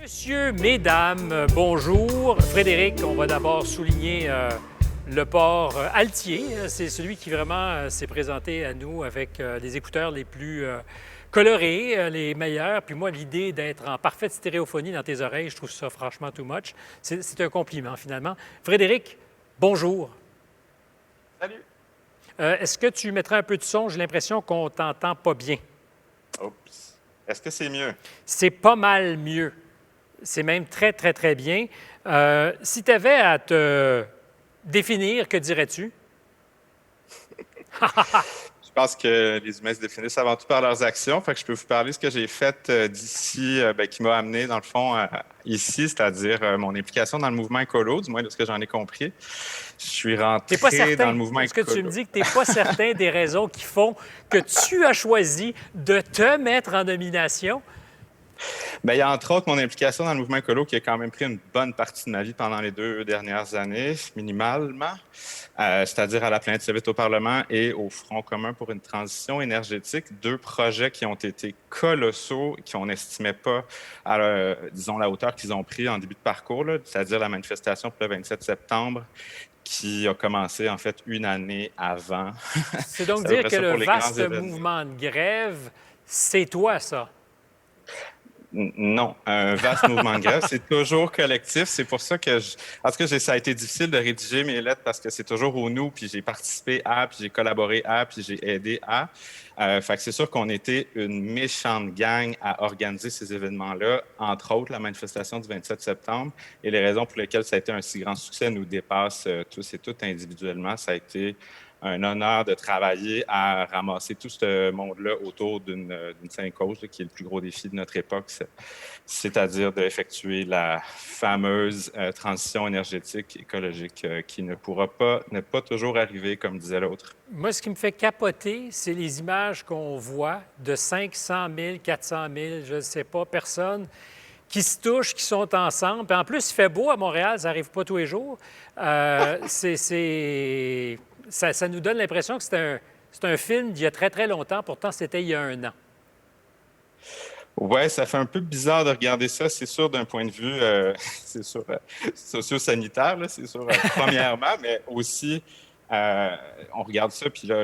Monsieur, mesdames, bonjour. Frédéric, on va d'abord souligner le port Altier. C'est celui qui vraiment s'est présenté à nous avec les écouteurs les plus colorés, les meilleurs. Puis moi, l'idée d'être en parfaite stéréophonie dans tes oreilles, je trouve ça franchement too much. C'est un compliment, finalement. Frédéric, bonjour. Salut. Est-ce que tu mettrais un peu de son? J'ai l'impression qu'on t'entend pas bien. Oups. Est-ce que c'est mieux? C'est pas mal mieux. C'est même très, très, très bien. Si tu avais à te définir, que dirais-tu? Je pense que les humains se définissent avant tout par leurs actions. Fait que je peux vous parler de ce que j'ai fait d'ici, qui m'a amené, dans le fond, ici, c'est-à-dire mon implication dans le mouvement écolo, du moins de ce que j'en ai compris. Je suis Tu n'es pas rentré dans certain. le mouvement Est-ce que tu me écolo. dis que tu n'es pas certain des raisons qui font que tu as choisi de te mettre en nomination? Bien, il y a entre autres mon implication dans le mouvement écolo qui a quand même pris une bonne partie de ma vie pendant les 2 dernières années, minimalement, c'est-à-dire à la plainte civile au Parlement et au Front commun pour une transition énergétique, 2 projets qui ont été colossaux, qu'on n'estimait pas à, disons, la hauteur qu'ils ont pris en début de parcours, c'est-à-dire la manifestation pour le 27 septembre qui a commencé en fait une année avant. C'est donc C'est à peu dire près que ça le pour les grands vaste événements. mouvement de grève, c'est toi, ça. Non, un vaste mouvement de grève, c'est toujours collectif. C'est pour ça que, en tout cas, ça a été difficile de rédiger mes lettres parce que c'est toujours au nous, puis j'ai participé à, puis j'ai collaboré à, puis j'ai aidé à. Fait que c'est sûr qu'on était une méchante gang à organiser ces événements-là, entre autres la manifestation du 27 septembre. Et les raisons pour lesquelles ça a été un si grand succès nous dépassent tous et toutes individuellement. Ça a été un honneur de travailler à ramasser tout ce monde-là autour d'une seule cause, qui est le plus gros défi de notre époque, c'est-à-dire d'effectuer la fameuse transition énergétique écologique qui ne pourra pas ne pas toujours arriver, comme disait l'autre. Moi, ce qui me fait capoter, c'est les images qu'on voit de 500 000, 400 000, je ne sais pas, personnes qui se touchent, qui sont ensemble. Puis en plus, il fait beau à Montréal, ça n'arrive pas tous les jours. Ça nous donne l'impression que c'est un film d'il y a très, très longtemps. Pourtant, c'était il y a un an. Ouais, ça fait un peu bizarre de regarder ça, c'est sûr, d'un point de vue, c'est sûr, socio-sanitaire, là, c'est sûr, premièrement, mais aussi, on regarde ça, puis là,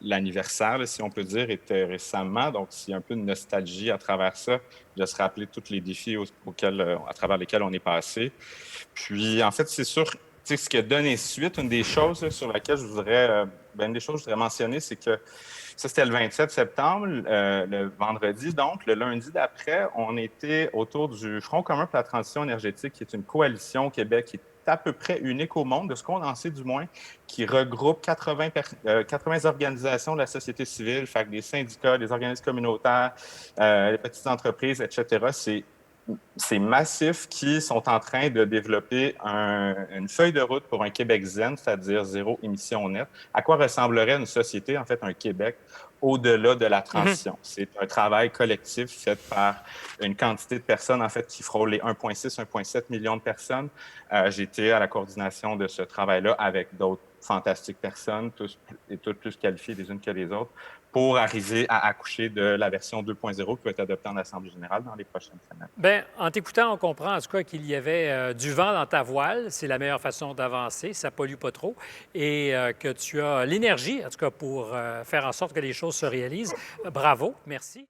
l'anniversaire, là, si on peut dire, était récemment, donc il y a un peu de nostalgie à travers ça, de se rappeler tous les défis auxquels, à travers lesquels on est passé. Puis, en fait, c'est sûr, tu sais, ce qui a donné suite, une des choses là, sur laquelle je voudrais, une des choses que je voudrais mentionner, c'est que ça, c'était le 27 septembre, le vendredi. Donc, le lundi d'après, on était autour du Front commun pour la transition énergétique, qui est une coalition au Québec qui est à peu près unique au monde, de ce qu'on en sait du moins, qui regroupe 80 organisations de la société civile, fait que des syndicats, des organismes communautaires, les petites entreprises, etc. C'est massif qui sont en train de développer une feuille de route pour un Québec zen, c'est-à-dire zéro émission nette. À quoi ressemblerait une société, en fait, un Québec, au-delà de la transition? C'est un travail collectif fait par une quantité de personnes, en fait, qui frôle les 1,6, 1,7 millions de personnes. J'ai été à la coordination de ce travail-là avec d'autres fantastiques personnes, toutes plus qualifiées les unes que les autres, pour arriver à accoucher de la version 2.0 qui va être adoptée en Assemblée générale dans les prochaines semaines. Bien, en t'écoutant, on comprend en tout cas qu'il y avait du vent dans ta voile. C'est la meilleure façon d'avancer, ça pollue pas trop. Et que tu as l'énergie, en tout cas, pour faire en sorte que les choses se réalisent. Bravo, merci.